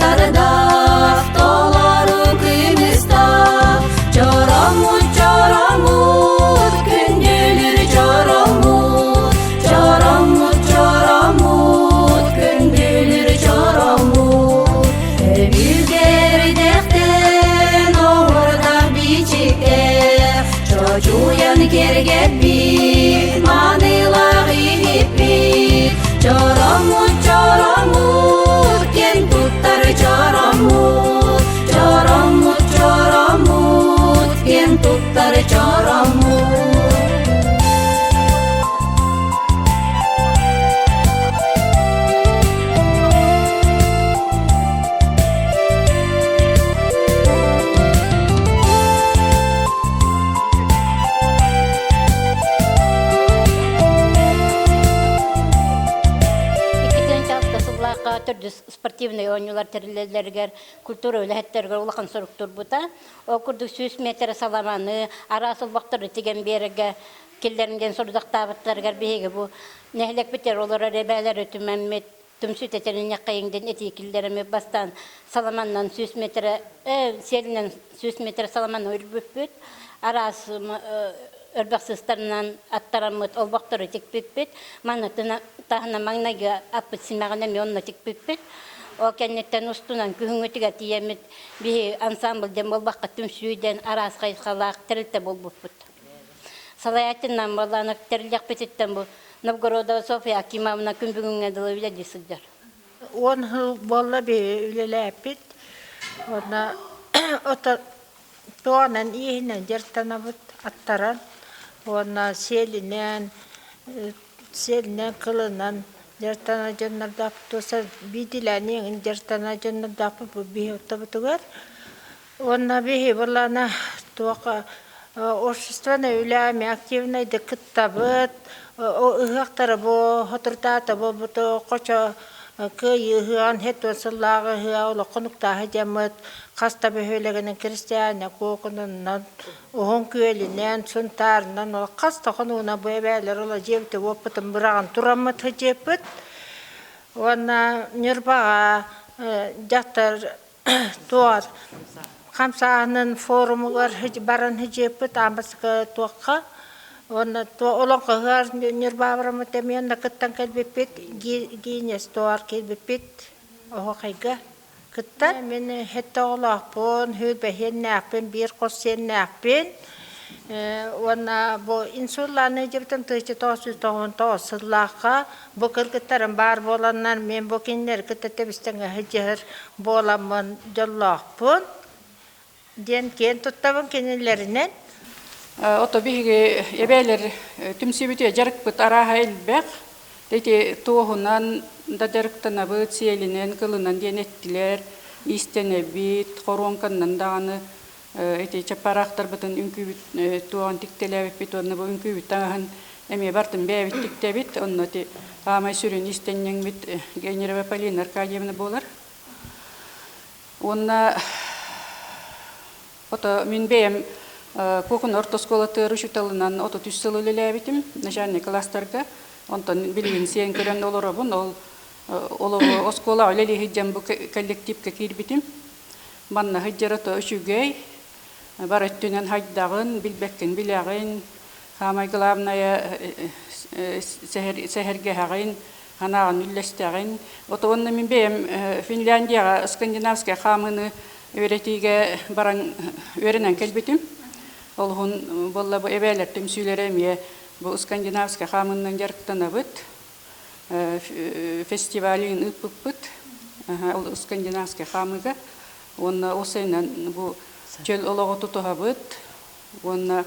Dağlarda dağları kıyımızda çoramut çoramut gündüler çoramut çoramut çoramut gündüler çoramut bir derdekten orada biçikte çocuğun kerget bir manılağı hippi çoramut çoramut ken tuttar çoramut çoramut çoramut ken tuttar çoramut Türдü спортивный oyunlar terlerler, kultur öylehetlerger ulaqan soruqtur buta. O kurduk 100 metre salamanı, arasıl vaqtır tigen berege kellerinden sorudaqtabıtlargar bege bu. Nehlek biter olara rebeler ötümenmet tümsüt etenin yaqayından etikillerimi bastan salamandan 100 metre selinden 100 metre salaman ölbüpüt. Arası Örbaqsızlarından attaramıt olbaqtırı tikpüpüt. Manatına tahına mağnaga apıt simağına miyonla tikpüpüt. O kennetten ustunan kühüngütüge tiyemit bir ansambılden olbaqqa tümsüyden aras qayısqalaq tirilte bolbuput. Salayatından bolanak tirilyak petitten bu. Novgorodova Sofya Akimavna kümbügünge dılı bile disıdjar. 10 yıl bolla bir ülelepit. Ona doğanan iyinen jertanabıt attaran. Ona selinen kılınan jertana jönler daptosa bidilenin jertana jönler dapı bu bir otabıtıgar. Ona bir bolana toqa обществоны үләме активный декттабыт о ыхактары бу хотуртата бу буту кочо кыйыган хетосыллагы хыаулы конукта хажамыт каста бөхөлөгөнүн крестьяне кокунунан оон күөлүнен сунтарынан каста конуна бебелер ола жебте опытын быраган турамыт хажепыт она нербага жактар туар Kamsa'nın forumu var, baran hicipet ambaska tuakka. Ona tua olong kahar nyerbabra matemian naketang kelbipit ginyes tuar kelbipit. Oh kaiga ketan men hetolah pun hubehen napin bir kosen napin. Ona bo insulanı jepten tıçı tosu tohun tosulaka. Bu kırkıtarın bar bolanlar men bokinler kıtate bistanga hicir bolamın jallah pun. Den ken tuttavan kenelerinden oto bihge ebeler tümsibüte jarıkpıt araha elbek deti tohunan da jarıktana bu siyelinen kılınan diyen ettiler istenebit koronkandan dağını eti çaparaktar bıtın ünkübüt tuğan tiktelebit bit onu bu ünkübüt dağın eme bartın bevit tiktebit onu ti amay sürün istenyen bit genere ve palin arkadiyemine bolar ona Oto min beyem kokun ortoskolatı rüşütalından oto tüssülü lelebittim. Начальник кластерга. Ondan bilgin sen kören olurabun olu oskola öyle hicam bu kollektifke kirbitim. Manna hicrato üçügey. Barattunan haydağın bilbekken bilagın hamay glavnaya seherge hagın hanağın millestağın. Oto onna min beyem Finlandiya skandinavska hamını öğretige baran öğrenen kelbitim. Olhun bolla bu ebeler tümsüleremiye bu skandinavska hamından jarıktanabıt. Festivalin ıpıpıt. O skandinavska hamıga. Onna osaynan bu çöl olağı tutuhabıt. Onna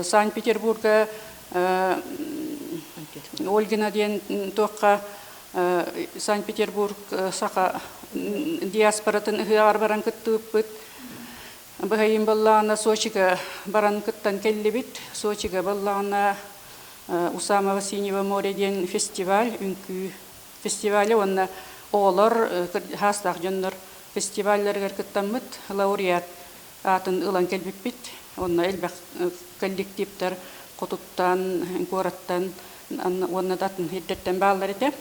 Sankt Peterburg'a Olgina diyen toqqa Sankt Peterburg saqa diasporatın hıyar baran kıttıpıt. Bahayim ballağına Soçi'ga baran kıttan kellibit. Soçi'ga ballağına Usama Vasineva More diyen festival. Ünkü festivali onna oğlar hastaq jönler festivallerger kıttanmıt. Laureat atın ılan kelbipit. Onna elbaq kollektifler kututtan, korattan, onna datın hiddetten bağlar ete.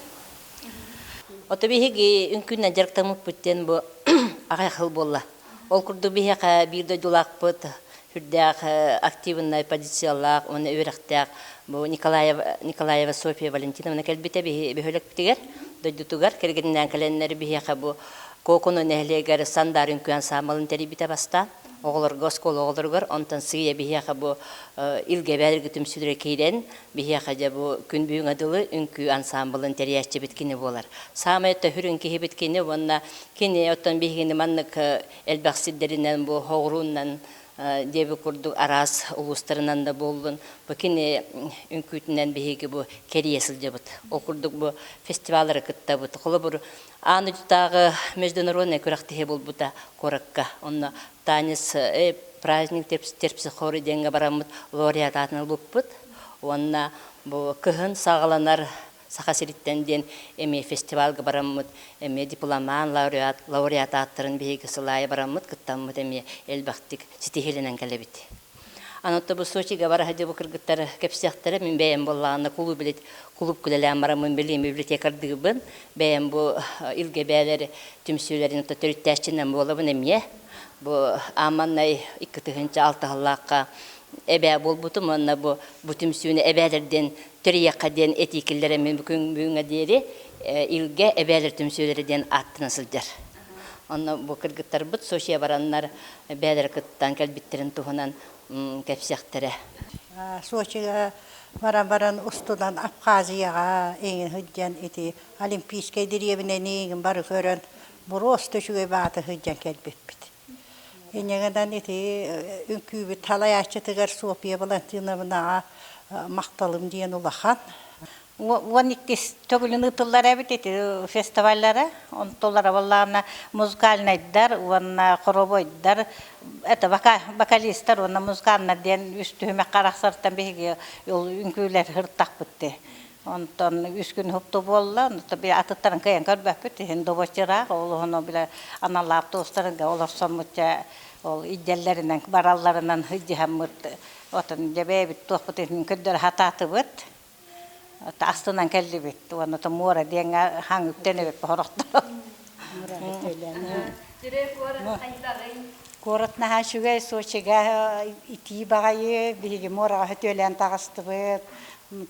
Ото биһиги үнкүннән жарктамык бүттен бу агай хыл болла. Ол курду биһига бирде дулакпыт, хүрдәк активный позициялак, оны өрәктәк бу Николаева София Валентиновна кәлбите бихөлек битигер, дойдутугар кергеннән кәленнәр биһига бу кокону нәһлегәр сандар үнкүн самалын терибите баста. Оғылыр госкол оғылыргар, онтан сыя биһиға бұ илге бәліргі түмсүдірі кейден, биһиға жа бұ күн бүйін адылы үнкі ансамблын тәрияшчы біткені болар. Самы өтті хүрін кейі біткені, онна кені оттан биһігені маннық әлбәқсиддерінен бұ хоғыруннан дебі күрдік арас ұлыстарынан да болдың. Бұ кені үнкүтінен биһігі бұ кәриесіл жабыт. Ол күрдік бұ фестивалары күтті бұт. Құлы бұр аны жұтағы международный көрақтығы бол бұта коракка. Онна танец праздник терпсі хоры денге барамыт лауреат атына луппыт. Онна бұ күхін сағаланар сақасириттен эми фестивалга барамыт, эми дипломан лауреат аттарын биһиги сылайы барамыт, кыттамыт эми элбақтик ситихеленен кәлебит. Анотта бұ Сочиға бара хаджы бұ кыргыттар кәпсияқтары мен бәйім болағына клуб күлелән барамын білейм библиотекардығы бұн. Бәйім бұ илге бәйлері түмсүйлерін төріттәшчінен болабын әмие. Бұ аманнай 2-6 әбә бол бұтым, онна бұ түмсүйіні әбәлерден түрияққа ден этикілері мен бүкін бүйінге дері илге әбәлер түмсүйлерден аттына сылдар. Онна бұ кыргыттар бұт Сочия бараннар бәлер кыттан кәлбіттерін тұғынан кәпсияқтары. Сочиға баран ұстыдан Абхазияға еңін хүдден еті Олимпийскай деревінен еңін бары көрін бұр осты жүге баты хүдден кәлбетпіді. Енегенен еті үнкүйбі талай ачытығар София Валентиновнаға мақталым дейін ұлақан. Он иктис төгілін ұтылар әбіт еті фестивальлары, он толара болағына музыкальныйдар, онна хоровойдар, это вокалистар, онна музыкальна ден үстіхіме қарақсартан бейге үнкүйлер хырттақ бұтты. Онтан үскін хұпты болла, атыттарын кайын көрбәк бұтты, добочырақ, ол оны біле аналар тостарынға оларсан мұтя, ол идделлерінен, баралларынан хыджихан мұтты. Отын жабай біт тоқ бұтты, күддер хататы бұт. Астынан кәлі бит, оны мора дейін хаң үптені бит бұғырықтар. Қорытна хашуға Сочиға ити бағайы, бігі мораға хөтөлен тағысты бұд,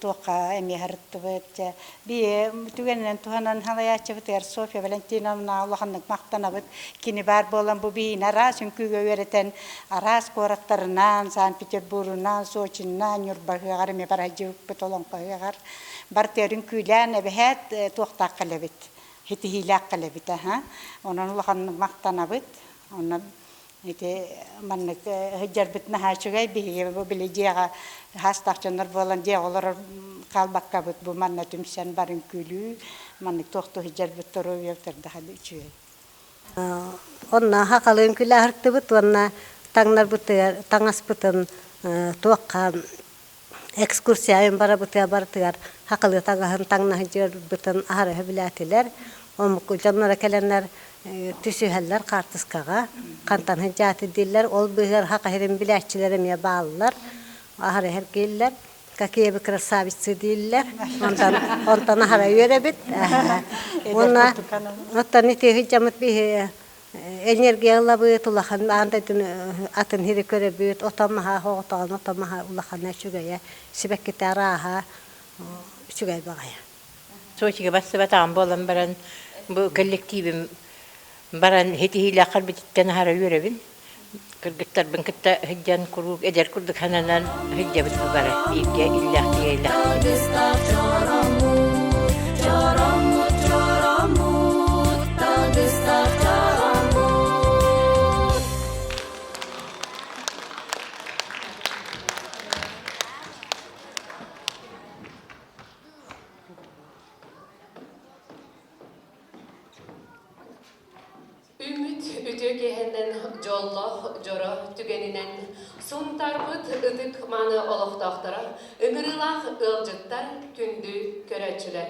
тоққа әме ғырытты бұд. Бие түгенінен туғанан халаячы бұд, София Валентиновна ұлағындық мақтана бұд. Кені бар болан бұл бейін арас, үнкіге өретен арас қораттарынан, Санкт-Петербургынан, Сочинынан, Нюрнбергға қарыме бара жүк бұд олон қойығар. Бар терін күйлән әбіхәт тоқтақ қалы бұд, хеті хиләк қалы бұд. Онын ұлағындық мақтана бұд. Онын маннык хыджар битна хачугай биге билежега хастакчандар болан же олар калбакка бут бу манна түмсен барын күлү маннык тохто хыджар биттору яктарда хады чүй. Онна хакалын күлә хырты бут онна таңнар бут таңас бутын тоққа экскурсияйын бара бут бартыгар хакалы таңаһын таңна хыджар бутын ахары биләтиләр. Омку жаннара келеннер түсүһәлләр картыскага кантан хәҗәте дилләр ол быгыр хакырын биләччеләре ме баллар ахары һәр келләр какие бы красавицы дилләр онтан ахары йөрә бит уна оттан ите хәҗәмәт би энергиялы бу тулахан анда атын һире көрә бит отамаха хогтан отамаха улахан нәчүгә сибәккә тараха чүгә багая Сочиға басты батаған болам баран бұл коллективім баран хетихилі ақар бітіттен ағара өребін. Кыргыттар бін кітті хыджан күргік әдер күрдік хананан хыджа бітті бара. Бейге Jolloh joro tügeninen suntarbıt ıdık manı oloqtaqtara ıngırılaq ılcıttar kündü körəçülər.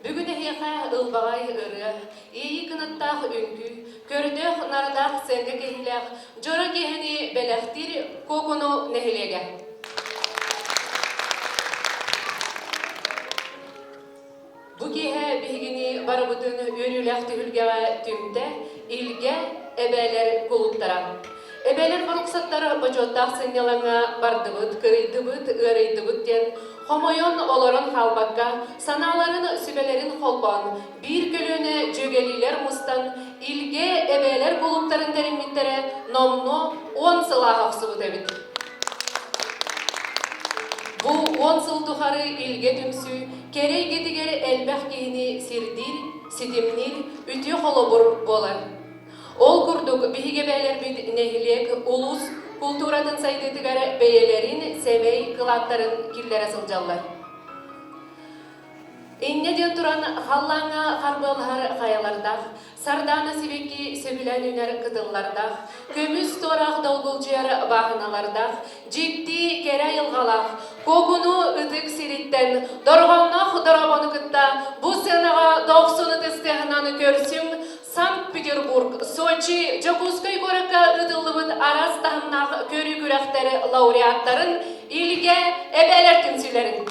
Bugün heqa ılbağay ırı, iyi kınıttaq ünkü, kördöq nardaq senge kehiləq, joro kehini beləxtir kokunu nehiləgə. Bu kihe bihigini barabutun örülekti hülgeve tümte ilge ebeler kuluktara. Ebeler baruksatları bacottaq sennelanga bardıbıt, kırıydıbıt, ırıydıbıt den homoyon oloron halbakka sanaların sübelerin holban bir kölüne cögeliler mustan ilge ebeler kuluptarın derinmittere nomno 10 sıla hafsıbıt ebit. Bu 10 sıl tuharı ilge tümsü kerey getigeri elbэх kihini sirdir, sidimnir, ütü holobur bolar. Ol kurduk bihigebeler bit nehilek ulus kulturatın saydıtıgar beyelerin sevey kılatların killere sıljallar. İnne diye turan hallanga harbılhar hayalardaq, sardana sibeki söbülen üner kıdıllardaq, kömüz toraq dolgulcuyar bahınalardaq, ciddi kere yılgalaq, kokunu ıtık siritten, dorgonnaq dorabonu kıtta, bu senağa 90 testehananı körsün, Sankt-Peterburg, Sochi, Jakutskoy Gorakka ıdıllıbıt aras tahımnaq körü gürekteri laureatların ilge ebeler tümsülerin.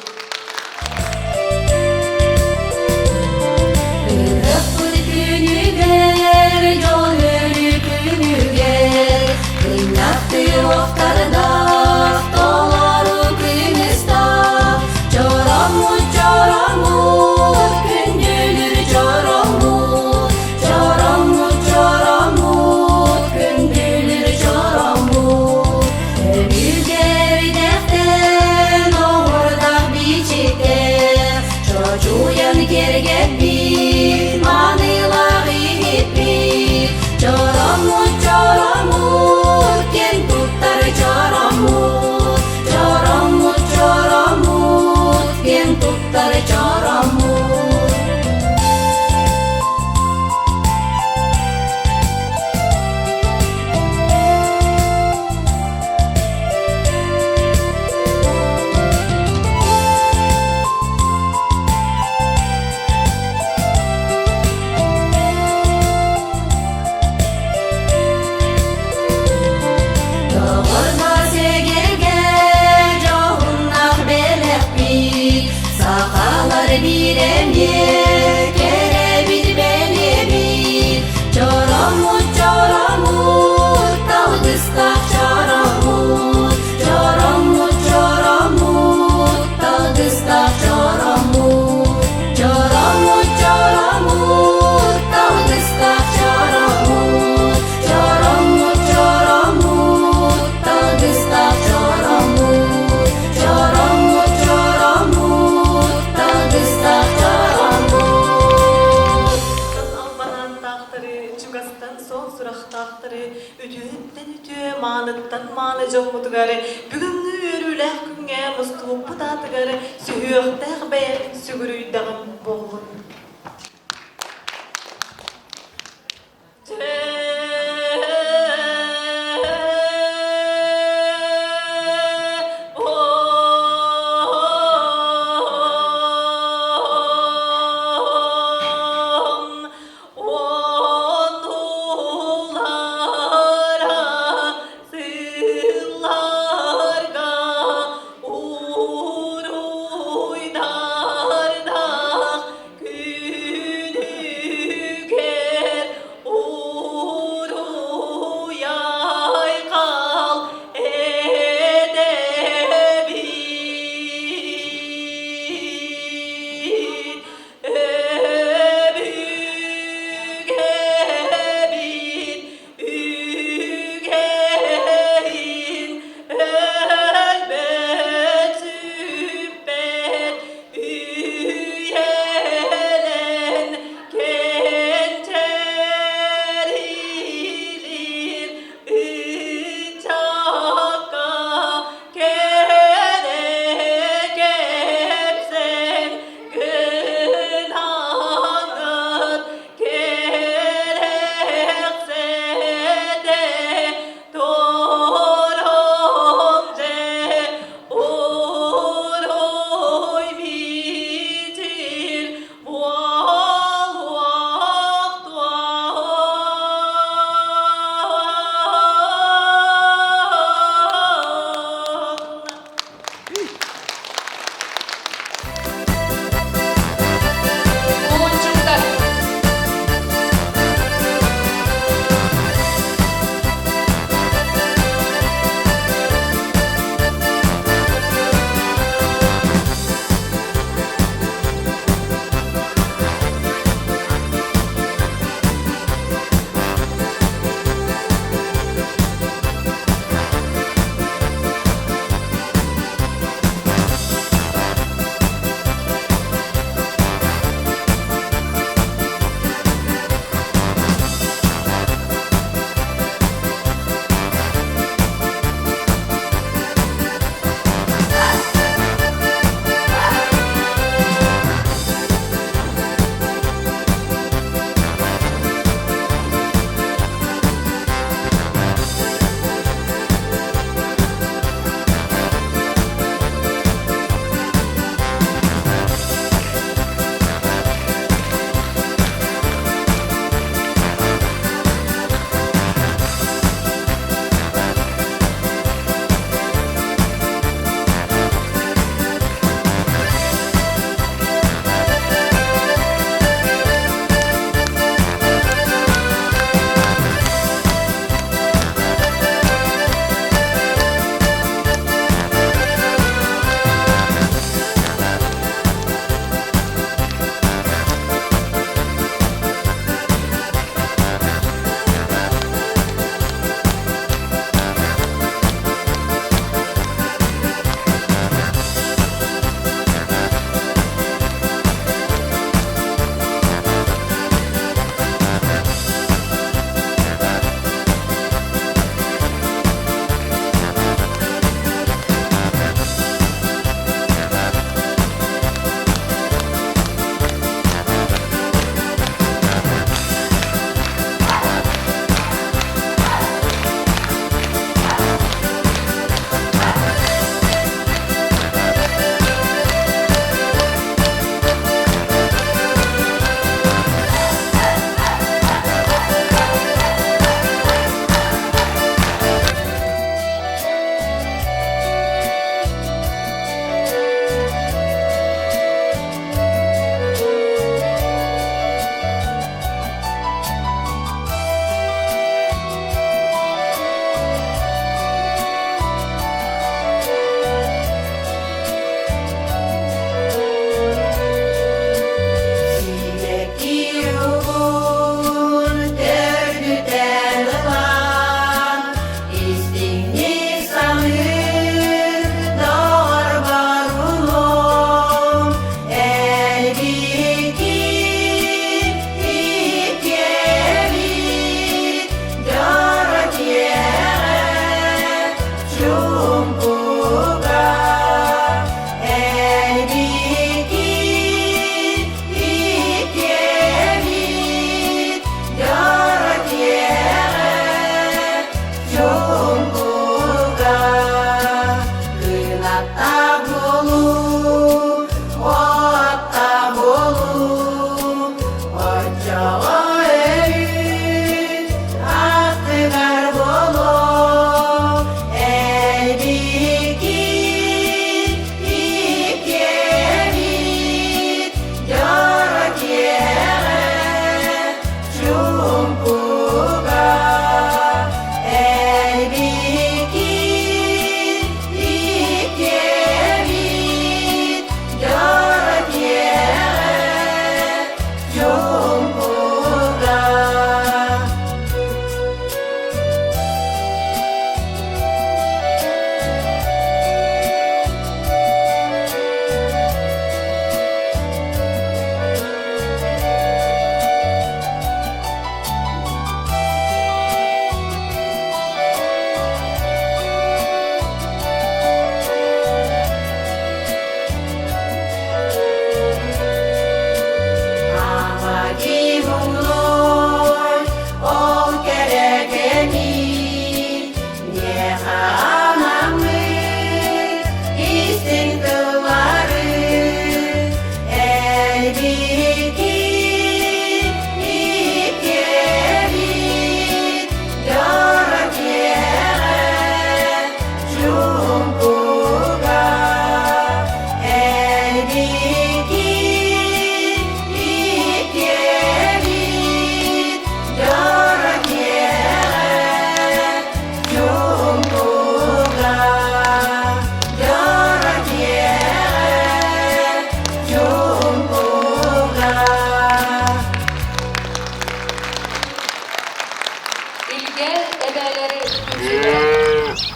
Gel ebeleri tümsübüler.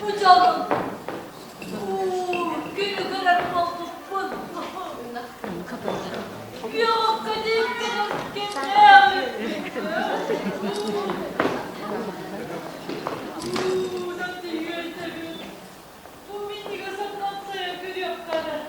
Bu canım. Günü kadar kaldım. Yok kadim bu minik asaplansa görüyor kadar.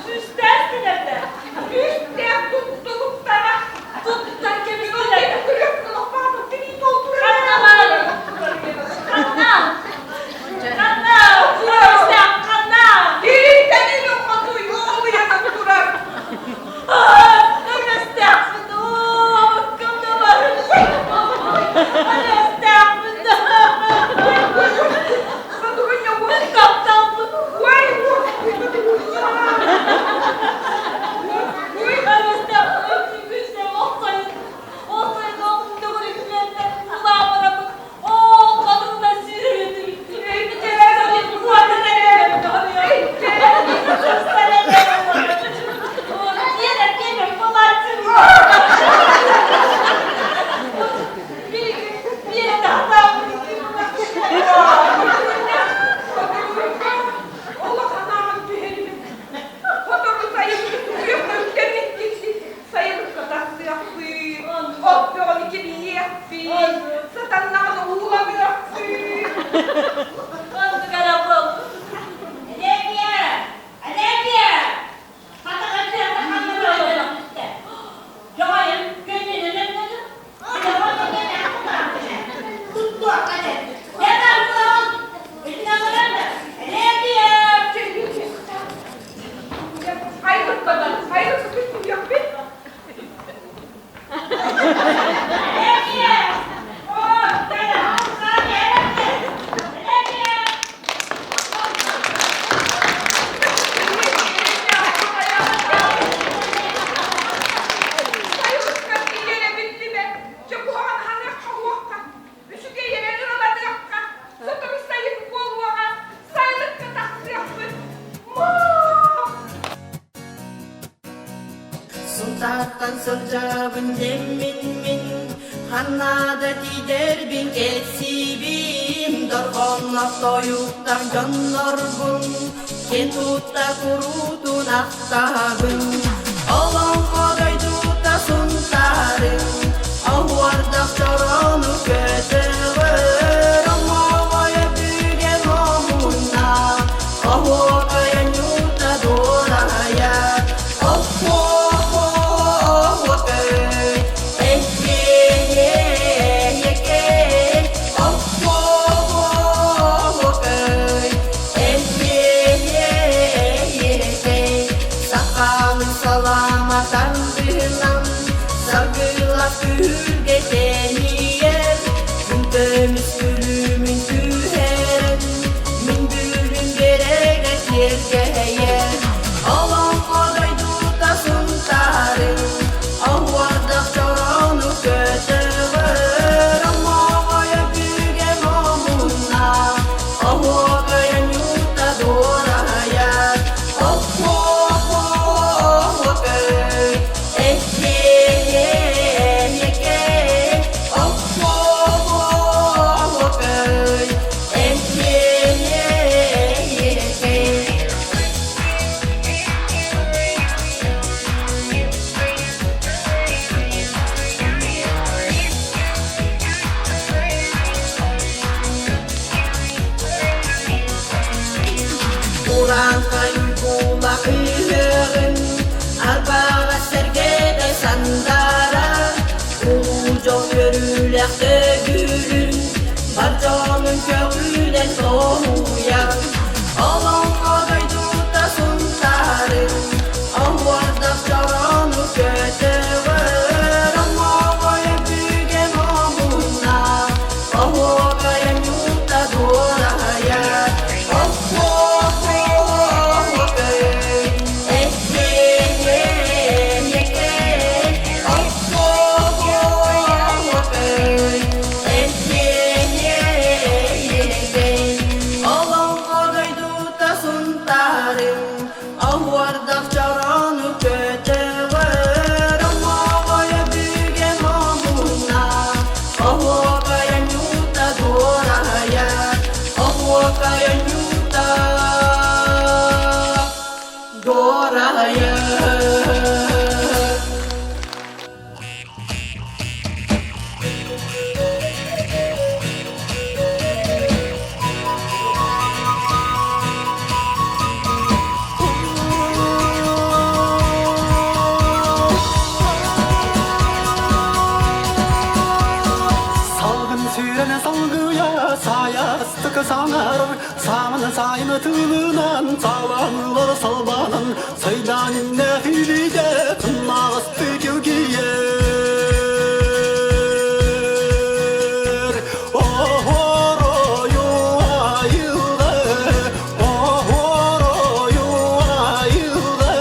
Süstersin evde. Üstte tuttuğum taraf Satanlar uğulamıyor. Oldu karabol. Alevye! Alevye! Patakacı yatakandırıyor. Yoğayım, gönlünün önünde. Bir de bana gene tuttu hadi. Yeter kız. Eline bırakın. Alevye! Hayır kadar. Hayır kız yok bir. Alevye! Oh, gene halka geldi. Alevye! Suntakkan sırcabın demmin min Hannada gider bin kesibim Dorgonlak doyuktan canlar bun Ketutta kurutun aktabın Olan koday tuta suntarın Ahuardak coronu kötüver Ama vaya büge momuna Ahuakaya nyuta doraya Alam koday duta suntarın Ahuardak coronu kötüver Ama vaya büge momuna Ahuakaya nyuta doraya Kurang kayu pula ilerin Albaga sergede sandara Ujong yürülekte gülün Barcanın köprüden doğuyan Alan koday tuta suntarın Ahuardak coronu kötüver Ama vaya büge momuna Ahuakaya nyuta doraya Alam koday duta suntarın Ahuardak coronu kötüver Ama vaya büge momuna Ahuakaya nyuta doraya Ahuakaya nyuta doraya Salgın sürene salgıya saya ıstıkı sanar Samını sayını tığlınan sağlanılar salbanan Saydanın nehilice tınma ıstık giyer Oh horoyu ayıldı Oh horoyu ayıldı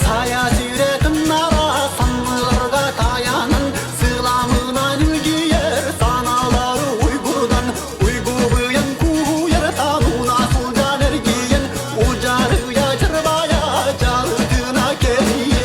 Saya süretin ara sanmılarga tayanın Sığlamına nülgiyer sanaları Uygurdan Uygur bıyan kuyar tanuna sulcan ergiyen Ucarı ya çırbaya çalgına geliyer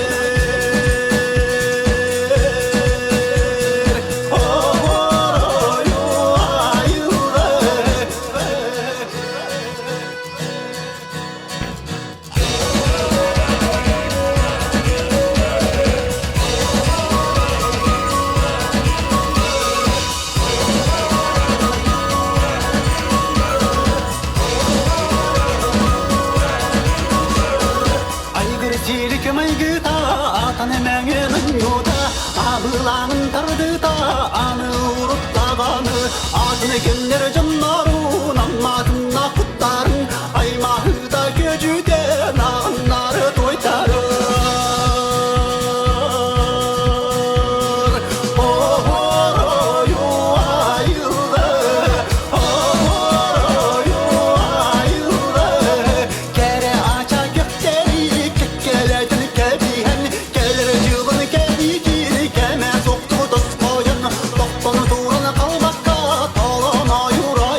Yılanın tardı da anı urup dağanı Adını kimler canlarun Anmadığına kutların Aymahı da gücü de Nağınları toytarır Yura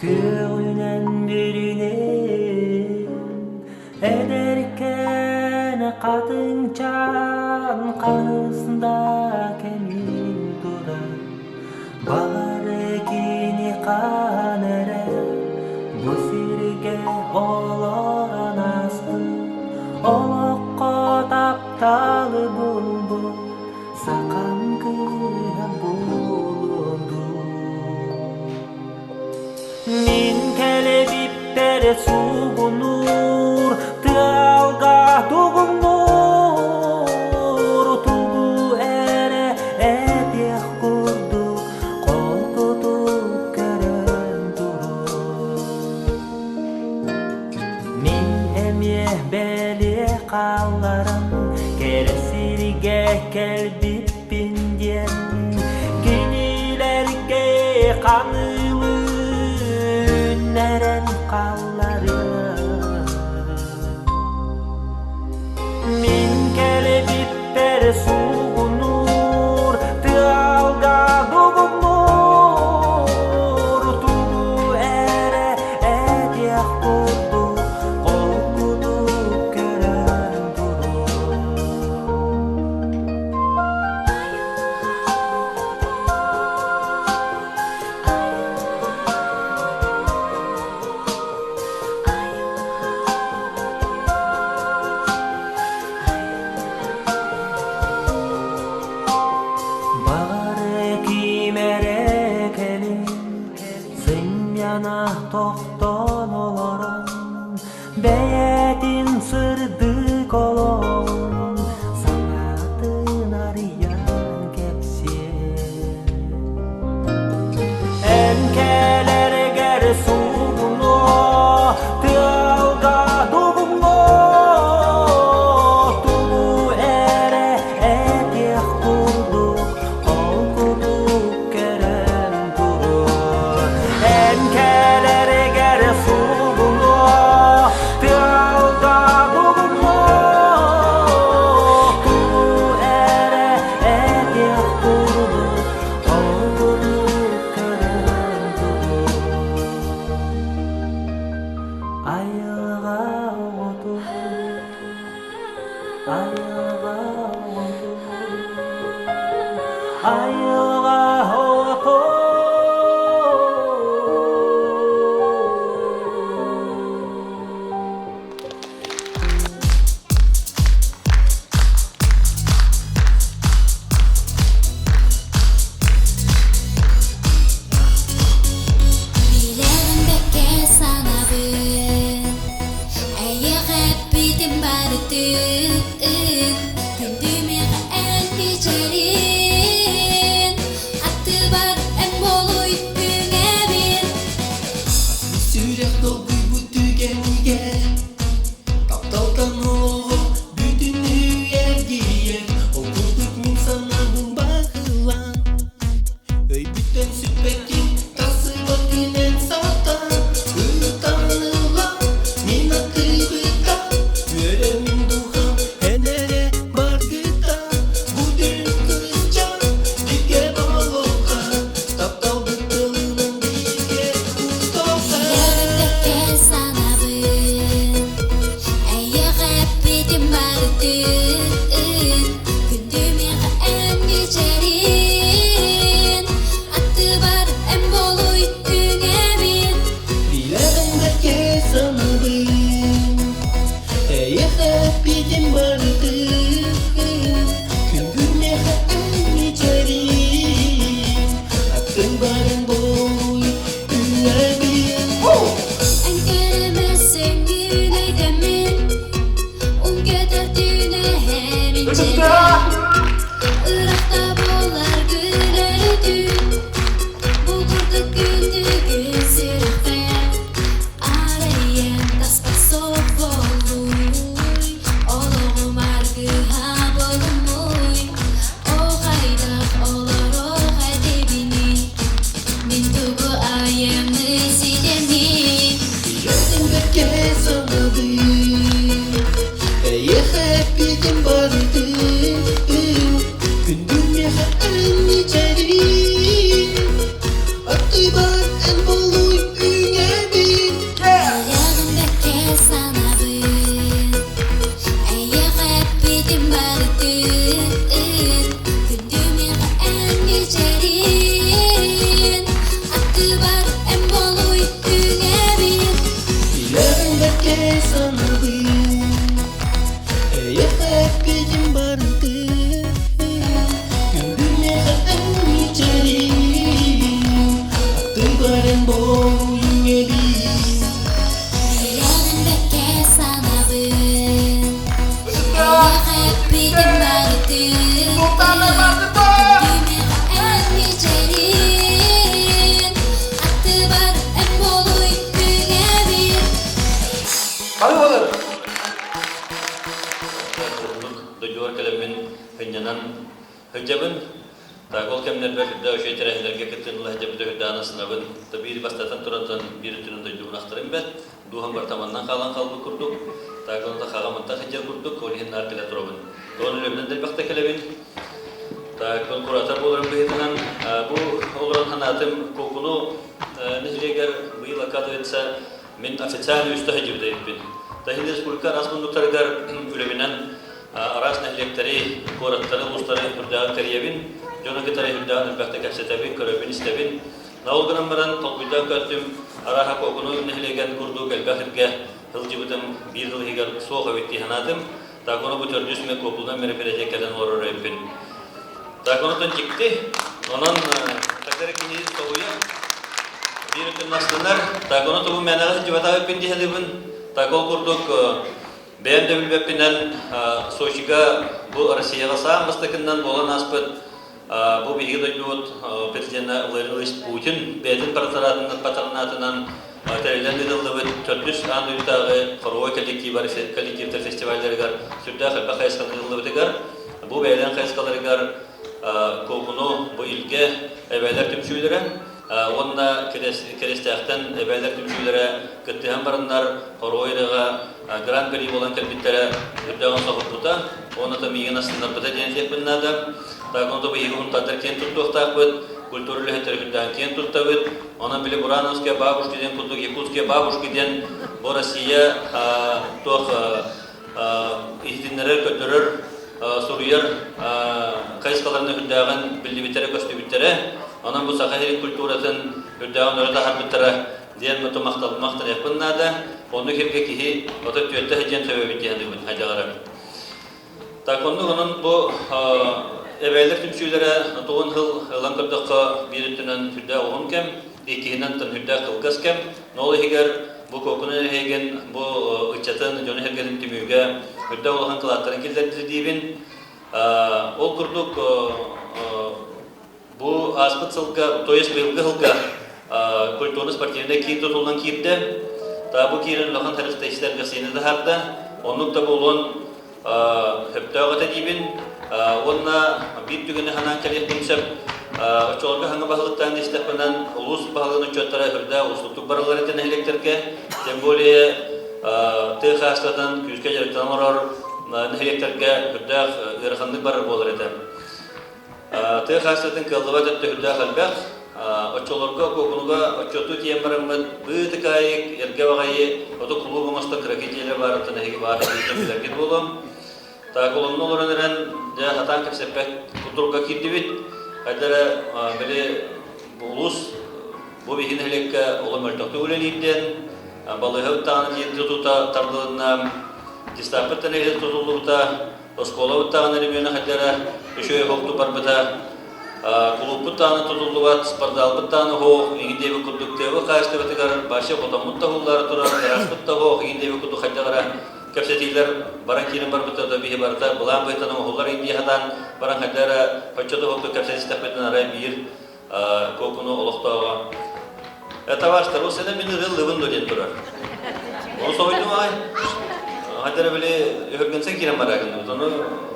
Köyünen birinin ederken kadıncan karşısında kemin durar. Barekini kanere bu sirge olur anastı. Olokko taptalı bulbul sakan kıyan bulundu. Min kelebipter sugunur tığalga tugunur. Tugu ere etiyah kurdu kol tutup keren durur. Min emyeh beli kallarım keresirge kelbipin diyen ginilerge kanılı neren kalları. Min kelebipter sugunur tığalga dugunur. Tugu ere etiyah kurdu kol tutup keren durur. Bağırı merekelim sen yana tohton olorum. Beyetin sırdık olun sanatın arayan kepsin. Enkeler ger suğunu tığalga duğunu. Tuğu ere etiyah kurdu kol kutup keren durur. Enkeler ger suğunu tığalga duğunu. Tuğu ere etiyah kurdu kol kutup keren durur. Ayığa otur, ayığa otur, ayığa otur. Bilerim bekke sana bugün Ayıqıp bitim barıdın Gündüme en biçerin Attı var en boluy üne bin Sürek dolguy bu tügenige Taptaldan oğu bütünü yergiye Okurduk insanların bakılan Öybütten süpekin tası bakinen satan Itanılan minatı bıta Göremin duhan henere bargıta Bu dün kızcan dige baloka Taptal bıtılının dige kustoka Bilerim bekke sana bugün Ayıqıp bitim barıdın Gündüme en biçerin Attı var en boluy üne bin Bilerim belki sanırım Ayıqıp bitim barıdın Gündüme en içerim Attın barın boy üne bin En keremezsen güneydemin Un götürdüğüne her incemin Irak'ta bolar güleri dün Bulgurduk gündüğün sürükte Arayan taspa soğuk oluy Oğlum argı ha bolumuy O haydak olur o hadebini Min tubu ayemni sidemin Bilerim belki sanırım Ayıqıp bitim barıdın pidin vardı Sultanlar vardı bu. Elmicerin Attı var en boluy Ügevir Hadi olur. Dojor kalemin hınyanan hıcabın Tagol kemler berda şey terehlerge ketinler hıcabı döhdana sınavın tabi bastatan turantan bir tünün dojduğun aktarım ben duhan bartamandan kalan kalbı kurduk Tagolda kagamanta hıcab kurduk olihin arkile turabın Doğru löbden de bakta kalemin Tagol kuratar bolurum beytinden bu oluran hanatım kokulu nehleger bu yıl akadı etse min afetsani üstü hıcabı deyipin Tahil Respublika Rasmunduklarıgar üleminden aras nehlekleri, koratları, ulusları hürdağı kariyevin, jonakıtları hürdağı nefekte kapsetebin, köröbin istebin. Naolganambaran tokbiddan köttüm, araha kokunu nehlegen kurdu gelgahirge, hılcıbıdım bir yıl higar soğuk evitti hanadım. Takonu bu tördüsme kokuldan merifedecek kelen orara yapın. Takonudan çıktı, onun takdiri kiniz soğuya. Bir ötün naslılar, takonu bu menağı civata yapın dihedibin. Takol kurduk, BMW bepinden Sochiga bu Rusya'ya sağmastakından olan aspet bu bilgi duyduğut Prezident Vladimir Putin bedin patronatından terelen edildi tördüs anduytağı Koroy kolektif festivalleri gar sürdü halka kayıskan edildi gar bu beylen kayıskaları gar kokunu bu ilge evveler tümsüylere onda kerestahtan evveler tümsüylere gittiğim barınlar Koroy'da Grand Prix olan kalbitlere hüddagan sohutluta onu da miyin aslında bıda denecek binnada Takonuda bu yığın tadarken tuttuq taqbıt kulturlu heter hüddagan ken tuttabıt ona bile Buranovskaya babushkiden kulduk Yakutskaya babushkiden bu Rusya toq ihdinlere kötürür Suriyar kayıskalarını hüddagan bildi bitere köstü bitere onun bu sakahiri kulturatın hüddagan orada harbitere diyen mutu maqtal yapınnada onu kirkekihi ota tüyette hecen sebebi diyendiğin hacağara. Takonlu onun bu evveler tümsüylere toğun hıl lankırdıqqa biritinin hüdda oğun kem, ikihinden tın hüdda kılgaz kem, nolu higer bu kokunu hegen bu ıçatın jonu hergerin tümüge hüdda olağan kılatların kilderdir deyibin. Ol kurduk bu aspıt sılga, toyes bilgi hılga kulturnu sportivinde ki tutulan kirde ta bu kirin lahan tarifte işlerge sinirde harda onluk da bulun heptağı tedibin onna bir tügünü hanan kelih dimsep çolga hanga bahlıktan istehbanan ulus bahlığını çöttara hürda ulusluk baraları eten elektrike temboliye tığ hastadan küzge jarıktan orar elektrike hürda ırkhanlık barar bolar eten tığ hastadan kıldıvat ette hürda halbaq Oçolorga kokunuga oçotu tiyembaramad bıdı kayık erge bagayı oto kulubu masta krakiciyle varıtın hegi var edilmeler git bolum. Ta kolumlu olan eren de hatan kapsepek kuturga kirdibit. Haydara böyle ulus bu bihin helekka olam ertakta uleniyden balığı tanı yedi tuta tardığına distapıttan ehli tutulduğunda oskola uttağına remiyona haydara düşöye hoktu barbada Kulub buttanı tutulduvat, spardal buttanı hoğ, ingindevi kudduk tevi kaçtı batigar, başı kotamutta hulları turar, teras butta hoğ, ingindevi kudduk haccagara, kapsetiler baran kirin bar butta da bihi barta, bulan baytanı hullar indiye hadan, baran haccagara, haccada hoğtu kapseti stahbetin aray bir kokunu oluqtağa. Tavaştar, o sene beni rıl lıvın döden turar. Onu soğuydum ay. Haydara böyle örgünsen kiren maragın. Onu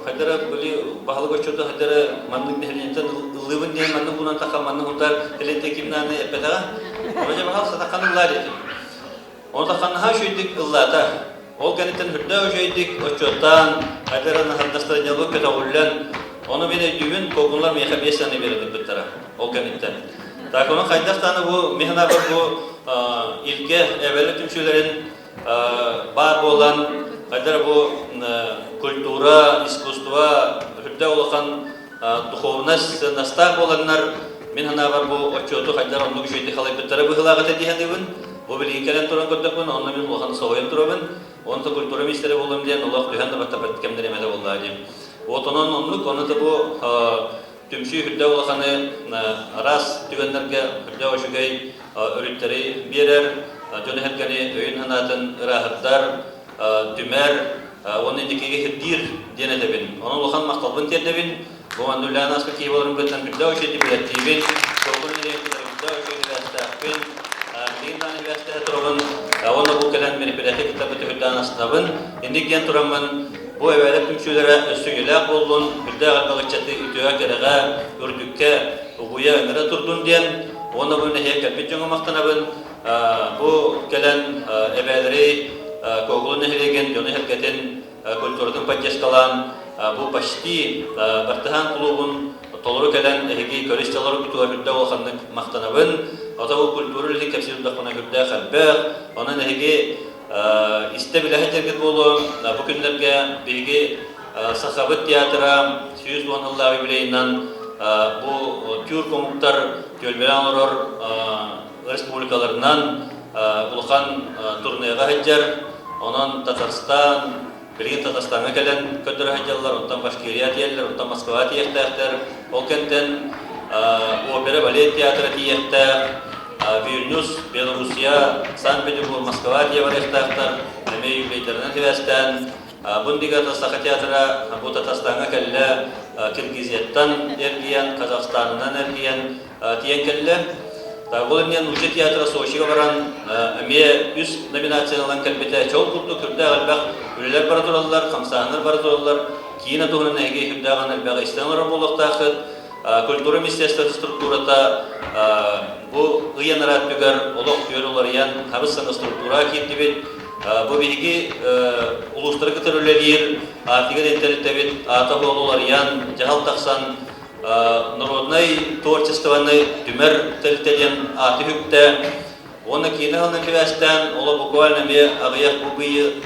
haydara böyle bahalı koçotu haydara mandık nehliyenten lıvın diye mandık bunan takal mandık huntar elente kimnane epeta. Ona bahal satakanı ıllar etti. Onu takanı ha şuydik ıllata. Ol ganitten hürda şuydik koçotan haydaranı haddastara nyalı köta ullan. Onu bile düğün kokunlar meyha 5 sene verildi bir taraf. Ol ganitten. Takonun haydastanı bu mihna bu ilke evveli tümsülerin var olan haydara bu kultura, iskustva, hüdda olakan duhovnas, nastak olanlar min hana var bu oçotu haydara onu güçlü halayıptara bu hılağıt ediyen devin bu bilginkelen turan kodakun onunla min olakan soğuyan turabın onu da kultura misteri olalım diyen olaq dühen de bakta pratikemden emede vallahi diyeyim otonon onluk onu da bu tümsü hüdda olakanı ras tügenlerge hüdda oşugay örütleri birer Joni herkani öğün hanatın rahatlar, tümer, Onu indikege hüddür diyene de bin. Onu ulukan maktalbın tiyede bin. Bu andurlayan aspet iyi olalım bıtan hüdda o şeydi biletti bin. Korkun edeyimler hüdda o şeydi üniversite bin. Bilin tane üniversite turabın. Onu bu gelen beni bileti kitabı hüdda anasıtabın. İndikken turabın bu evvelet tümsülere sügülak oldun. Hüdda albalıkçatı ütüya kerege, ürdükke, uguya ömüre turdun diyen. Onu bunu heykel bir cüngü maktanabın. Bu gelen ebeleri Kogulun nehiregen, yonu herketin kulturun padyaskalan, bu pasti Bartahan klubun toluru kelen ehegi körüstaları kutuğa hüdda olkanlık maktanabın. Ota bu kulturu lili kapsiyonu dakuna hüdda kalbek. Onun ehegi istebilahi tergit bolu, bu günlerge ehegi sahabet tiyatra, 110 yılları bileyinden bu Türk komuktar tölbelen olor respublikalarından ulukan turnega heccer. Onun Tatarstan, bilgin Tatarstan'a gelen kötü hacılar, ondan Başkiriya diyorlar, ondan Moskova diyekler. O kentten opera balet tiyatro diyekler. Vilnius, Belarusya, Sankt Petersburg, Moskova diyekler. Almanya yükleylerden hivestten. Bundiga Tatarstanga tiyatra, bu Tatarstan'a gelen Kirgiziyattan ergiyen, Kazakistan'dan ergiyen diyenkelle. Golden Uçet Tiyatro Soğuşu'ya varan emiye üst nominasyonlardan kalbite çok kurdu. Kürt'e albaq ülüler baraturalılar, kamsahanlar baraturalılar. Kiyine toğunun ege hübdağın albaq istenler boluqtaqıd. Kulturu Ministerstva strukturata bu ıyanırat tüger oluq tüyer olarayan habıssanı struktura kittibit. Bu bilgi ulusları kıtırölelir, artığı dentelitebit, ata olarayan, cahal taqsan народный творчествоны түмер тилтелен аты хүкте оны кине алны квестен ола буквально ме агыяк бу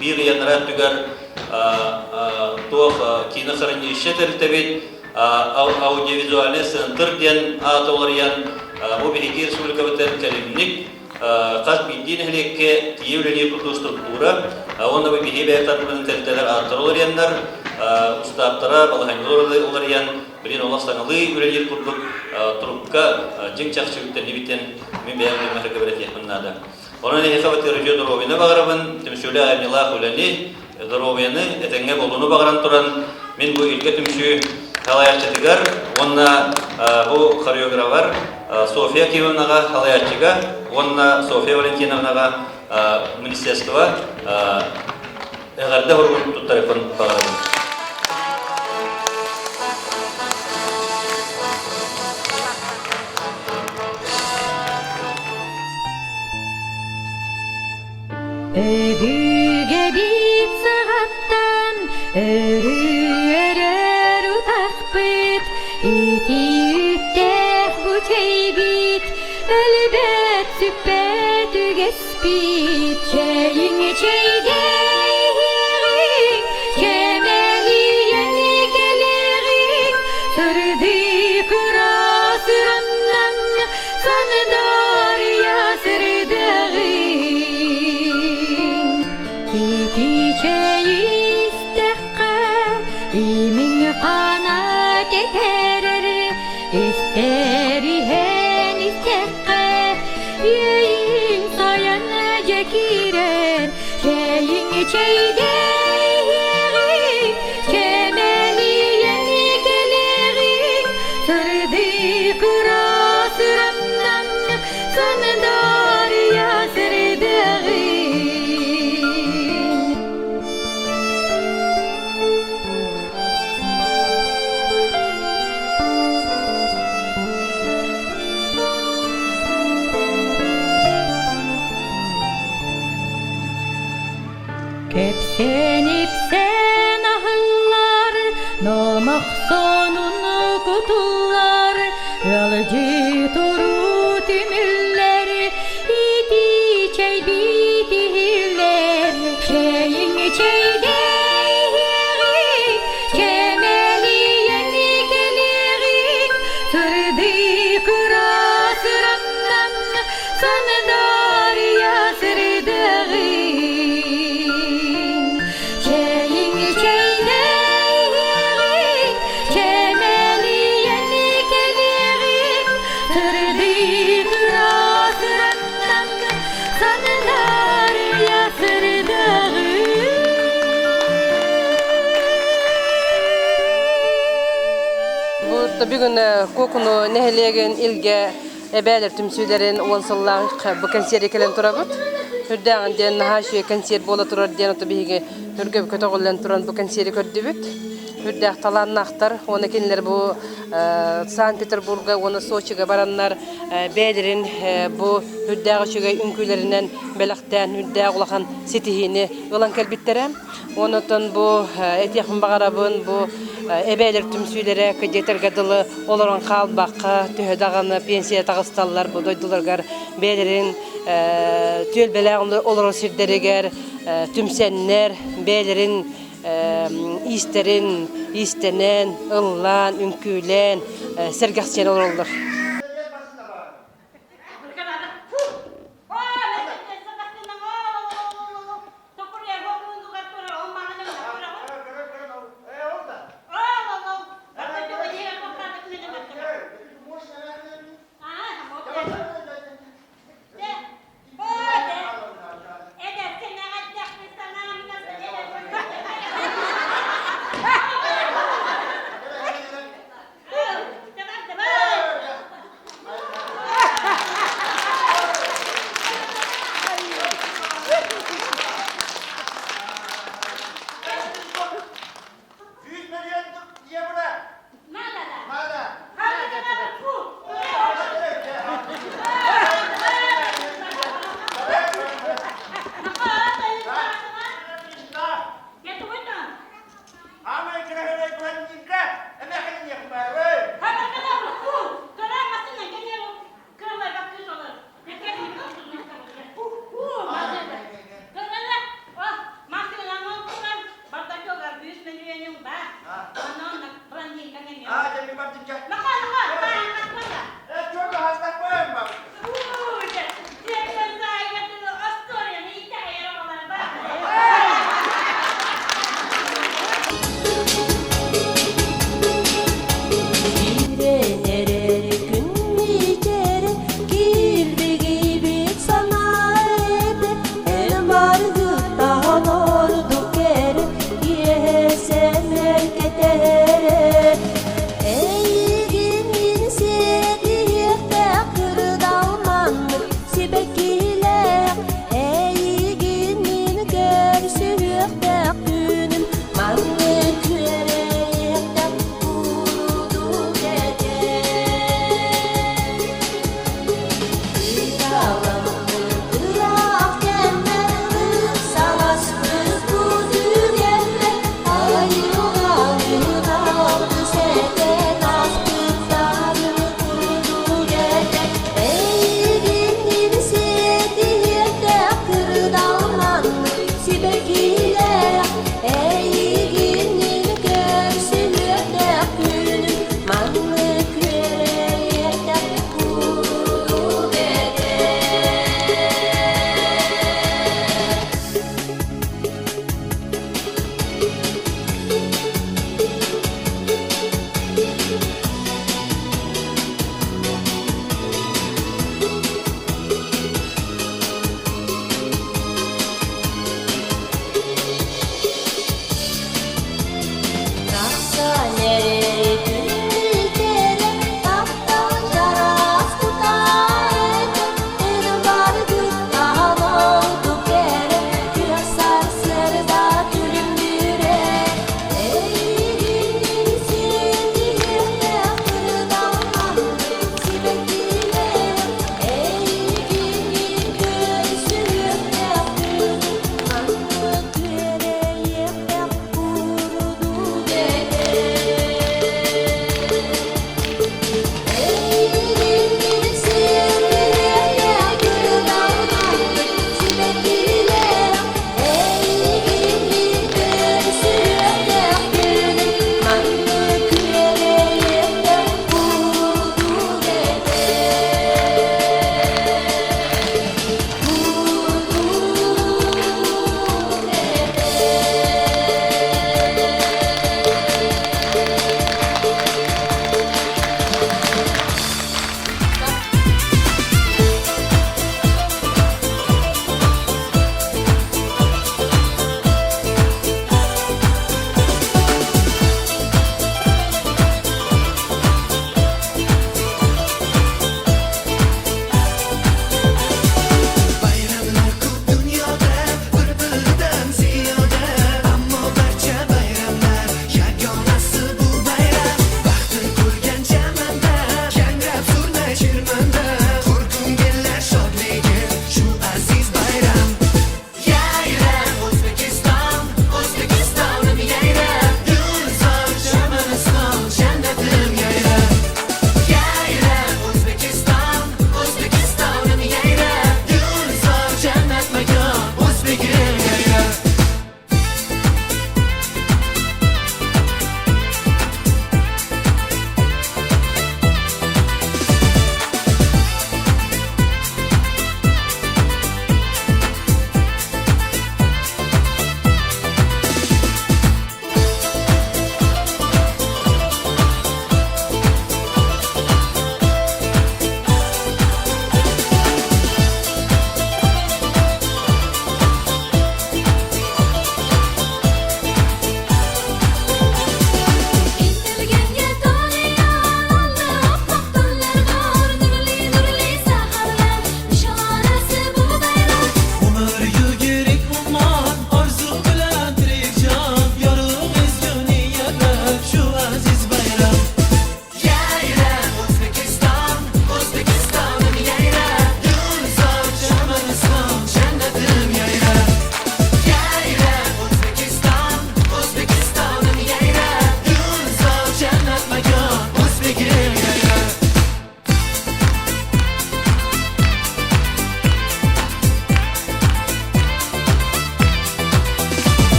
бир янрат түгер тох кине хранилище тилтебит аудиовизуальный центр ден аты оларян бу бирги республика бетен калимник каз биндин хлекке тиевлени курду структура оны бу биги бетан тилтелер аты оларяндар Ustaftara, balahanyolları olarayan, bilin olaqsanılı üreliyir kurduk, turukka, cing çakçılıktan nebitten min beğenli mehreke beret yakınnadı. Onun ehekavati rücü durovine bağırabın, tümsülü ayamila kuleni, durovini etenge bolunu bağıran turan, min bu ilge tümsü halayatçıdıgar, onna bu koreografer Sofya Kiyevnaga halayatçıga, onna Sofya Valentinovnaga ministerstva eğerde hurgun tuttarıfın bağırabın. Ödüge bit sığattan örüer utakbıt iti üttek bu çeybit ölbet süppet ügespit çeyin çeydeğin çemeli yeni gelirin sırdı kırasırandan sanıdar yasırdağın İsterihen istekka yüğün sayan cekiren şeyin çeydeğin çemeli yeni gelirin sırdı kırasırandan sanıdar yasırdağın Kepsenip sen ahıllar, namak sonunu kutullar, yalıcı toru tümüller, iti çey bitihiller, şeyin çeydeğin, çemeli yeni gelirin, sırdı kırasırandan, sanıdar yasırdağın. tabii gün kokunu nehelegen ilge ebeler tümsülerin olsallar bu konseri kelen turabut. Hürdağın den haşi konser bola turar den tabii ki hürgüp kötü olan turan bu konseri kördübüt. Hürdağ talan naktar ona kinler bu Sankt Peterburg'a ona Soçi'ye baranlar bedirin bu hürdağ şüge ünkülerinden belaktan hürdağ olakan sitihini olan kelbitterem. Ondan bu etiyakın bağarabın bu ebeler tümsülere kıjeter gadılı olaran kalbakka tühedağını pensiya tağıstallar bu doydulargar bedirin tölbelağını olaran sirderiger tümsenler bedirin isterin, istenen, ıllan, ünkülen, sergahçen olurlar.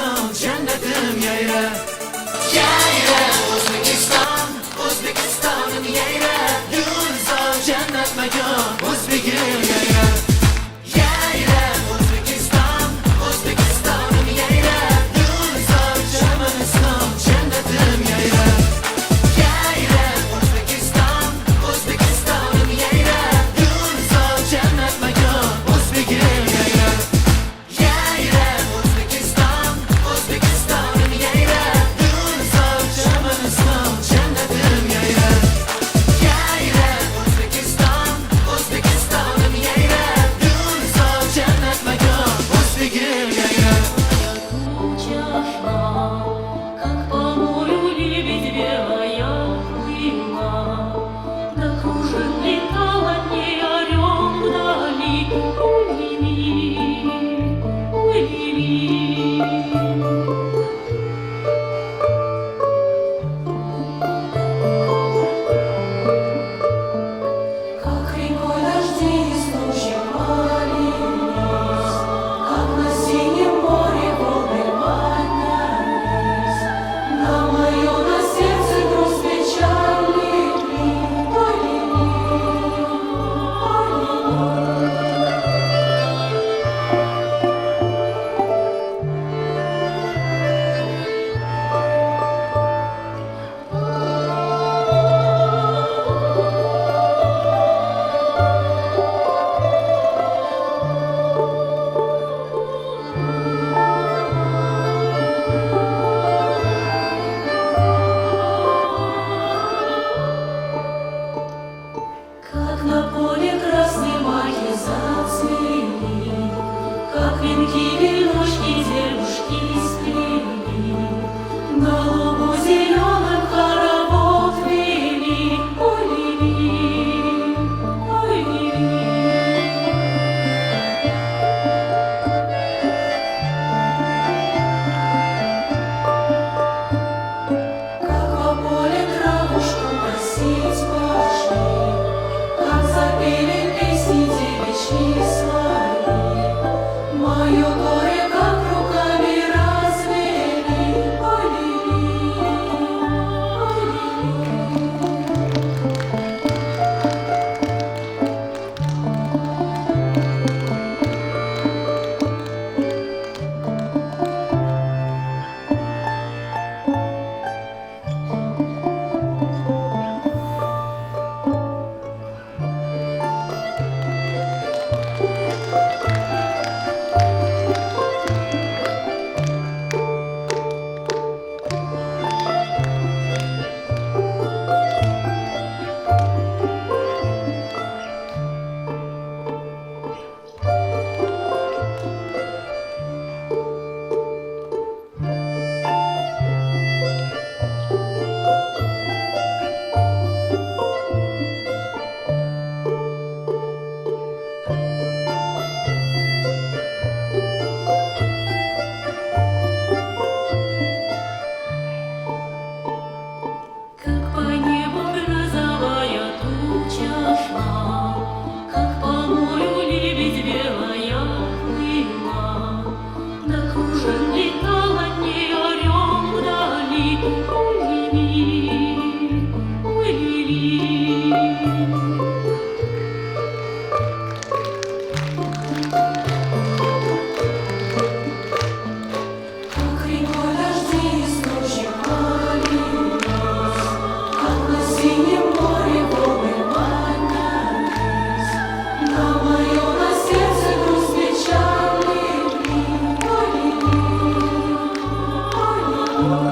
Türkmenistan cennetim yayra. Yayra Uzbekistan, Uzbekistan'ın yayra. Güzel cennet mekan, Uzbek'im yayra. Yayra Uzbekistan, Uzbekistan'ın yayra. Güzel Türkmenistan cennetim yayra. Yayra Uzbekistan, Uzbekistan'ın yayra. Güzel cennet mekan, Uzbek'im yayra. Yayra Uzbekistan, Uzbekistan'ın yayra. Güzel Türkmenistan cennetim yayra. Yayra Uzbekistan, Uzbekistan'ın yayra. Güzel cennet mekan, Uzbek'im yayra. Как по морю лебедь белая плыла, да кружит летала не орел вдали. Ой, как рекой дожди из тучи полились, как на синем море волны поднялись, на мое на сердце груз печаль легли. Ой, как на поле красные маки зацвели, как венки веночки девушки сплели, на лугу зеленым хоровод вели. Ой, лили, ой, лили. Как по поле травушку косить пошли, как запели песни девичьи свои, мое горе как руками развели. Ой, лили, ой, как по небу грозовая туча шла, как по морю лебедь белая плыла, да кружит летала не орел вдали. Ой, лили, ой, лили. Как рекой дожди из тучи полились, как на синем море волны поднялись, на мое на сердце груз печаль легли. Ой, лили, ой, лили.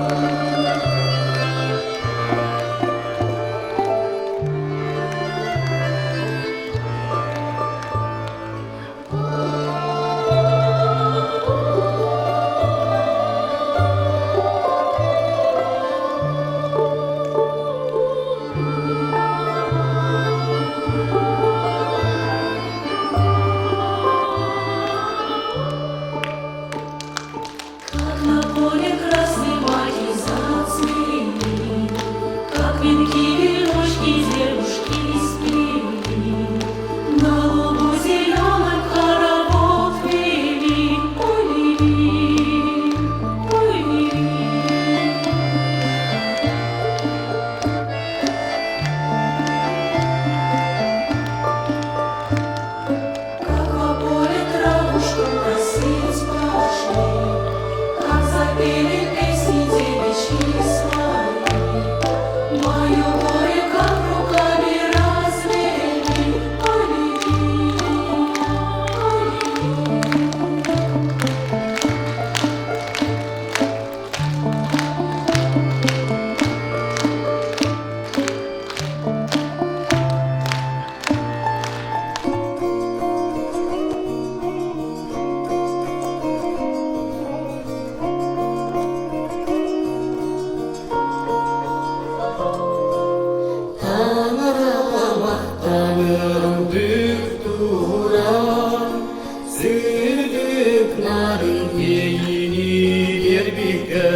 bike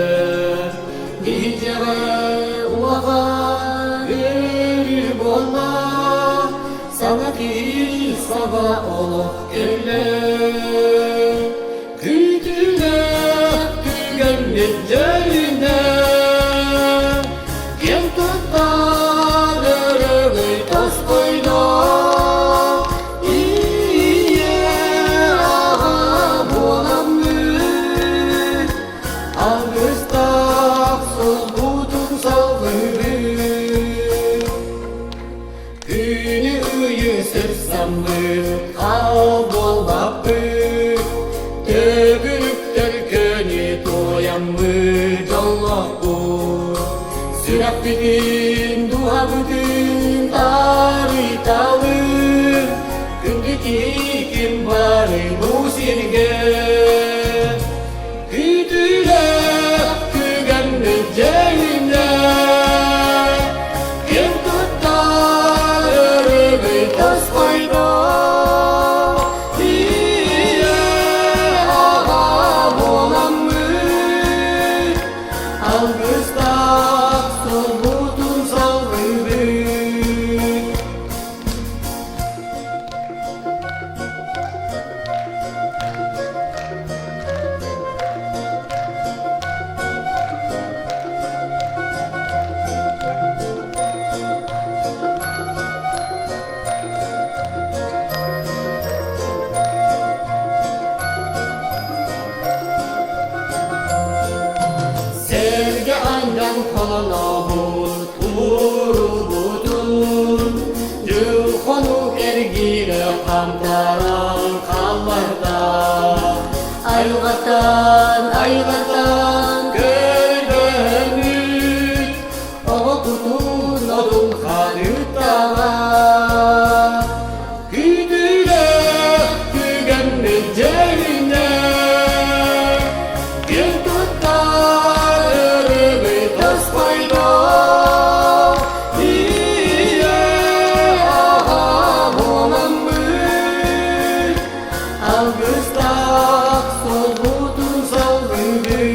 Gidere uağa eri bolla Sana ki sabah olup gelir Kütüle tügenlik yerine Kim tutar örümü toz koydu İyiye ağa bulamı Ağızdak sol budun salgırı Günü ıyı sırsam mı kaybolmapı Tögülüp tölkönü doyan mı canlak bu Sürak bütün dua bütün taritalı Gündeki kim bari bu sirge Kütüle tügenlik yerine Kim tutar örümü toz koydu İyiye ağam olan mı Algıstak solutun salgırı Sevgi aydan koluna vur budun Dül konu ergire kamtaran kallarda Aylatan gölgönük O kutun odun kanıttağa Kütüle tügenlik yerine Kim tutar örümü toz koydu İyiye ağam olan mı Algıstak sol budun salgırı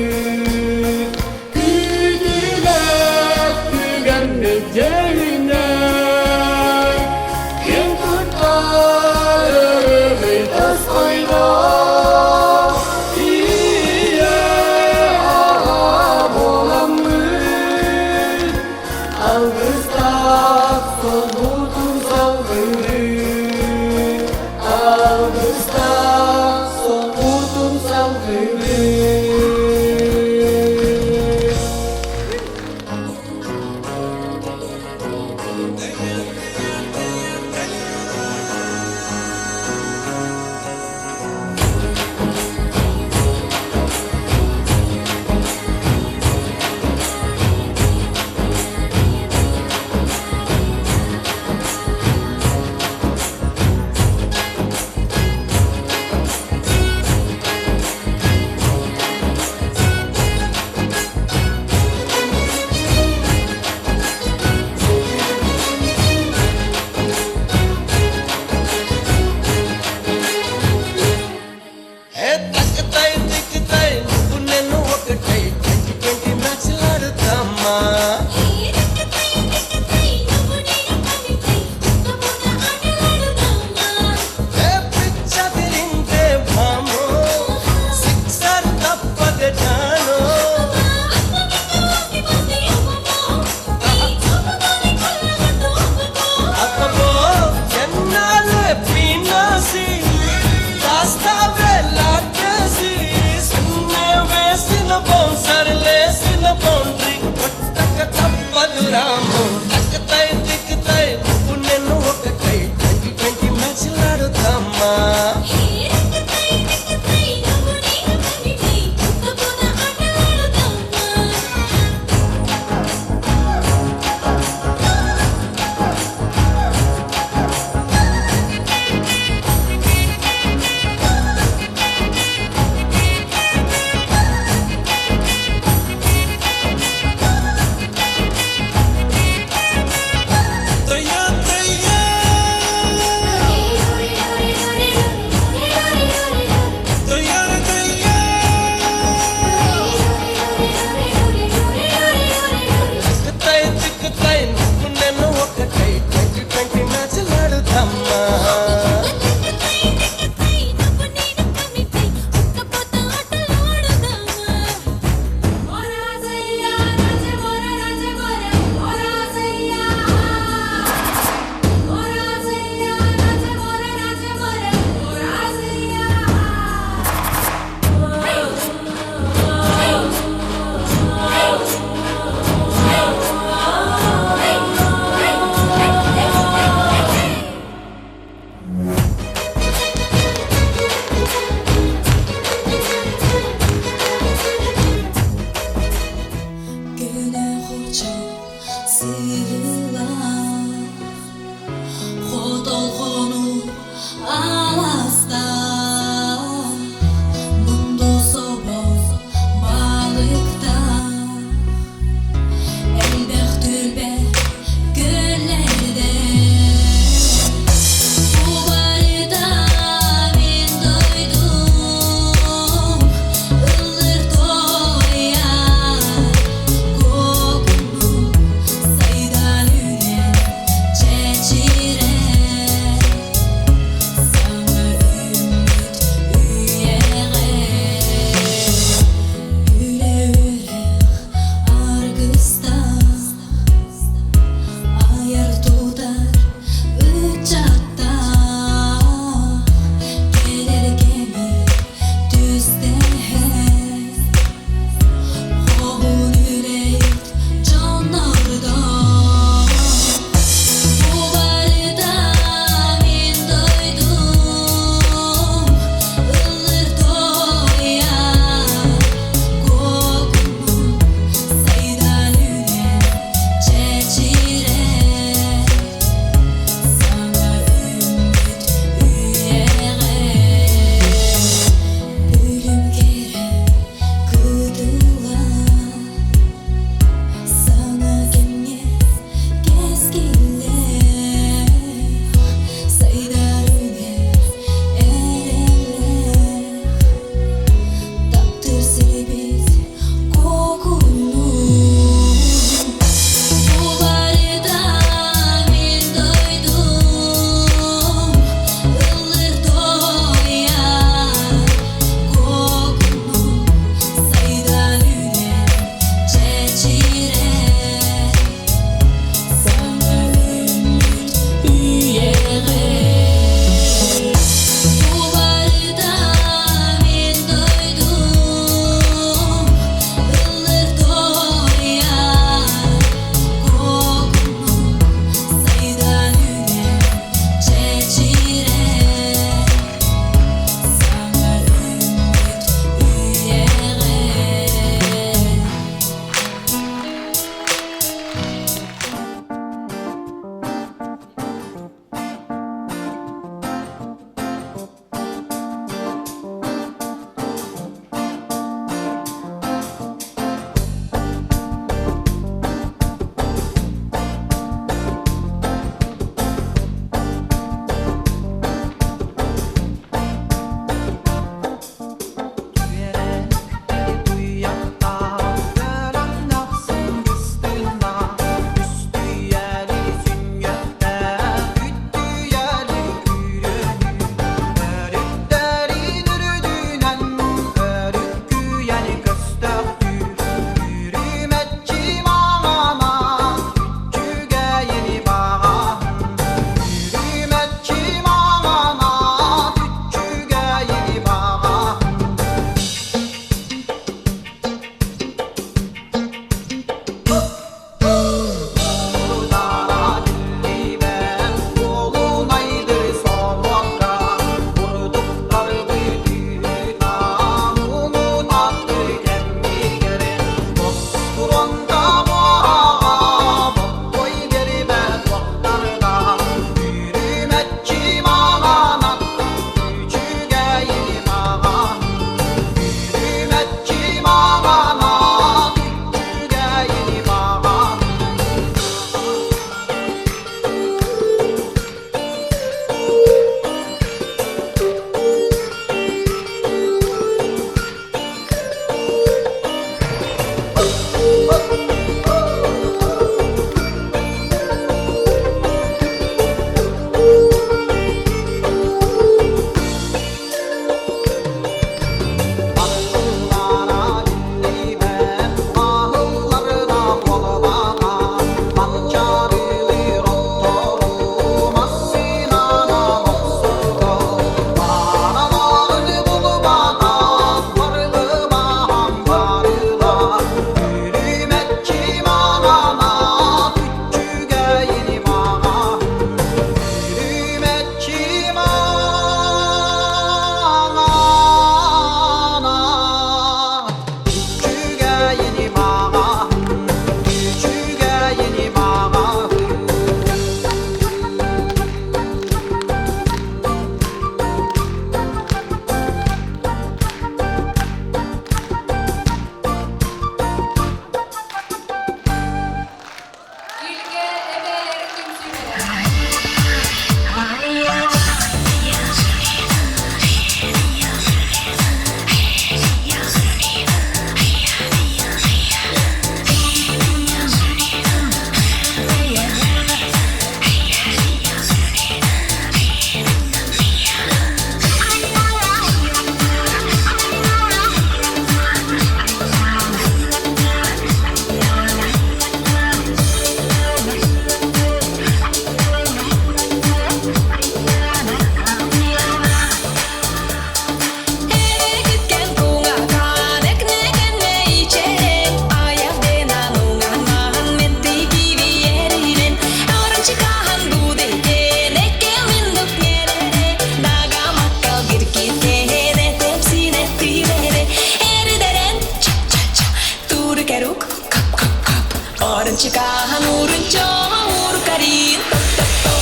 keruk kap kap kap Orang cekahan urun coha uru karin top top top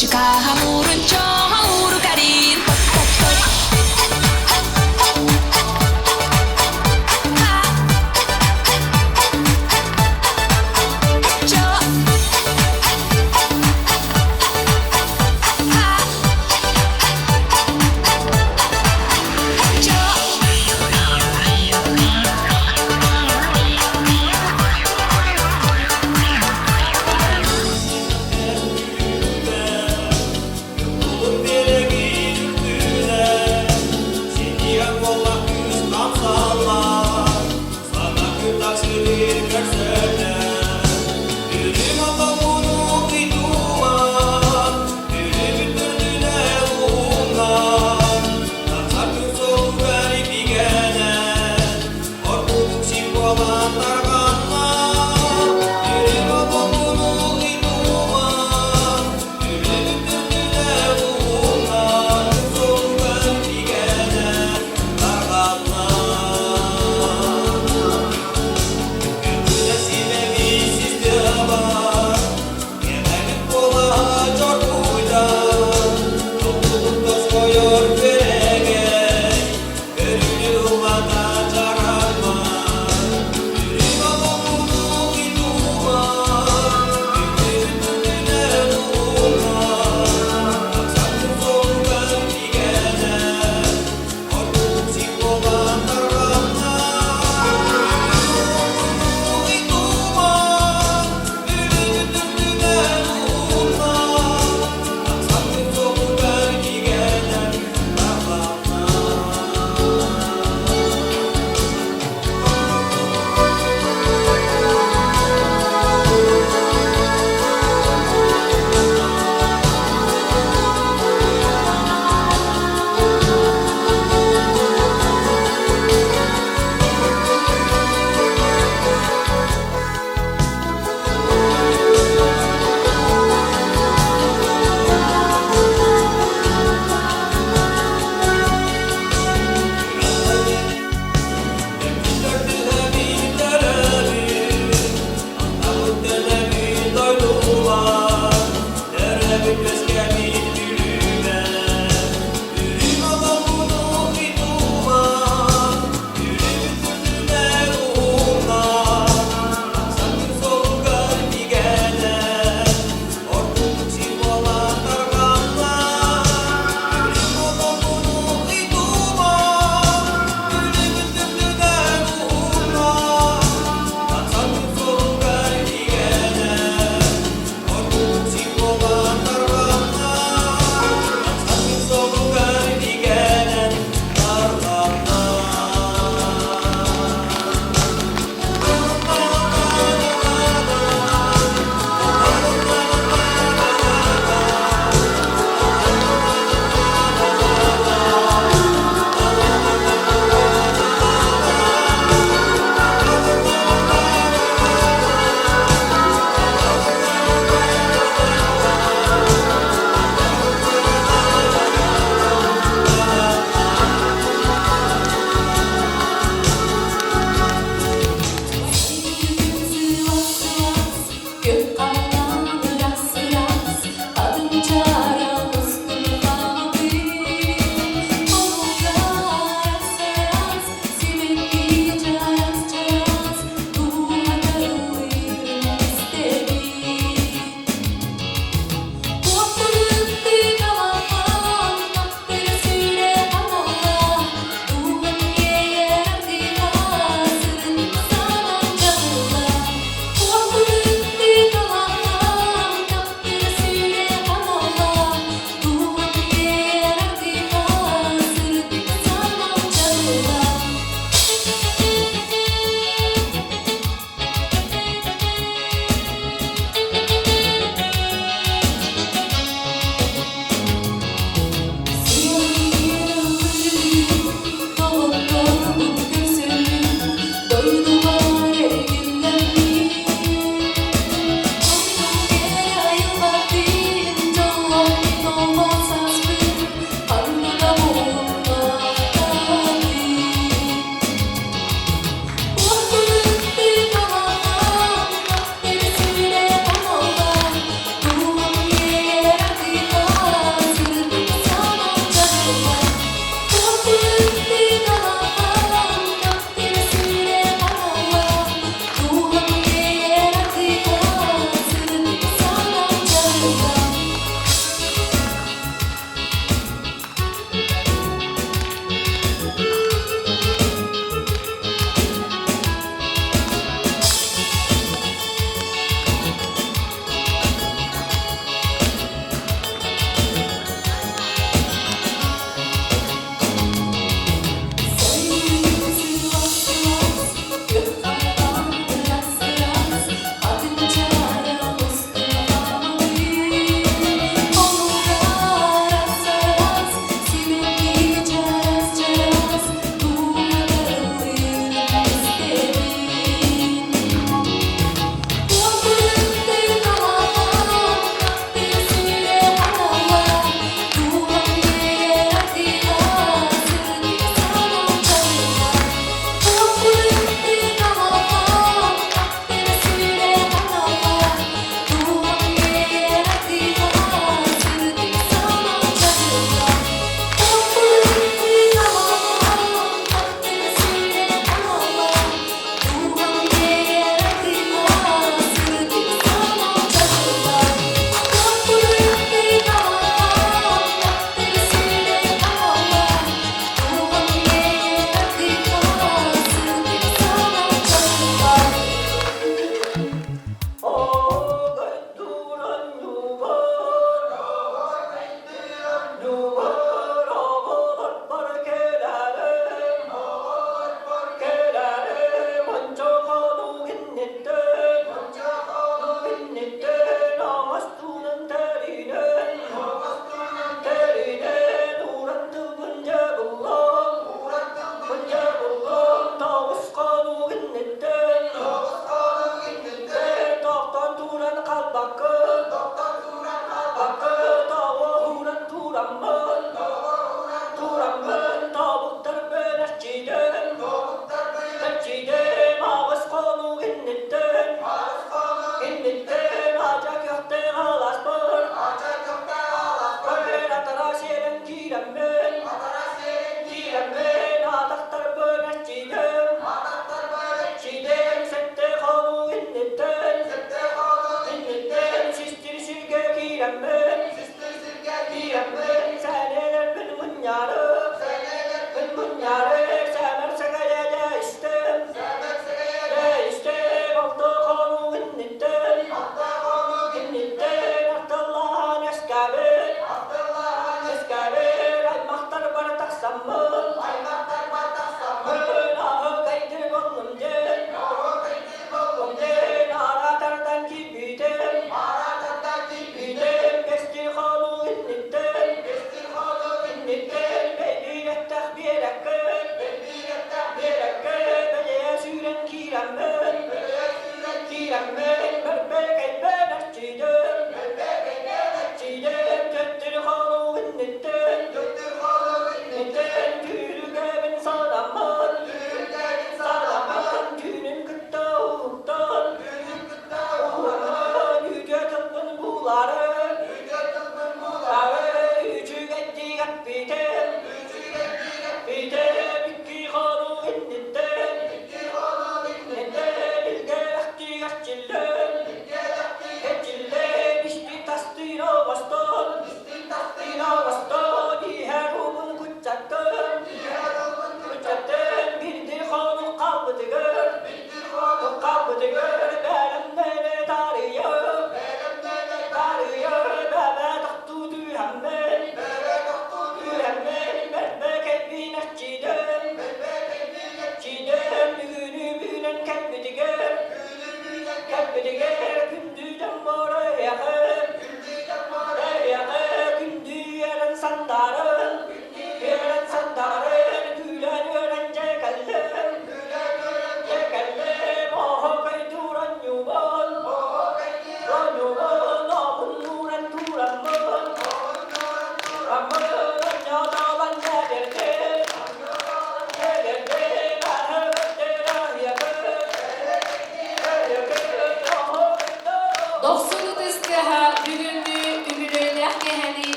Cikaha murun coha uru karin top top top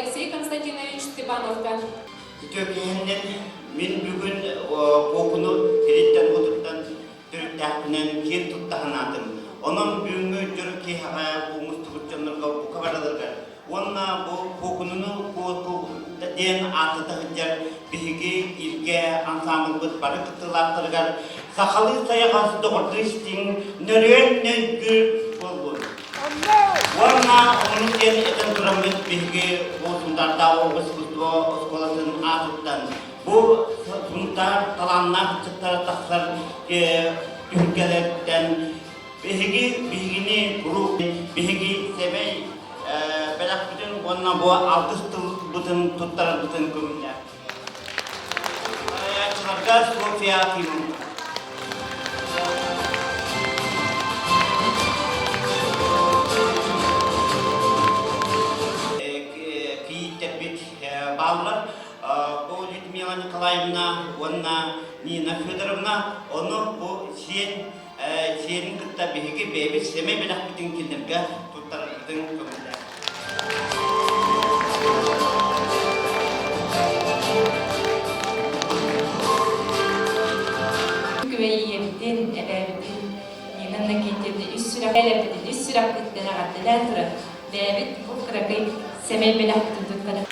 Алексей Константинович Степановка. Tökehenden min bugün kokunu kiritten oturttan Türk'ten kin tuttahanatım. Onun bugünkü Türkiye umustubutçanlarga bu kabarlarga. Onna bu kokununu koku den atıda hıcar bihigi ilge ensemble bit barı kıtılatlarga. Sahalı sayakası doğurdıştin nören gül bolbol. Onna onun den eten duramit bihigi bu sundarda oğuz Skolasının atıttan. Bu suntar talanlar çıktar taksar Türkiye'den bihigini grup bihigi semey belak bütün bonna bu altıstılı bütün tuttar bütün kumda. Ayakçılarga Sofya Kimun. Баллар, bu Людмила Николаевна, Анна Нина Федоровна, onu bu şeyin kıtta bihigi bebe seme belak bütün kinderge tuttar bütün kumda. Güveyyetin, ebevetin, yığınla getirdi, üst sürak gittiğine kattılar sonra. Bebet bu kırakayı semey belak tuttukları.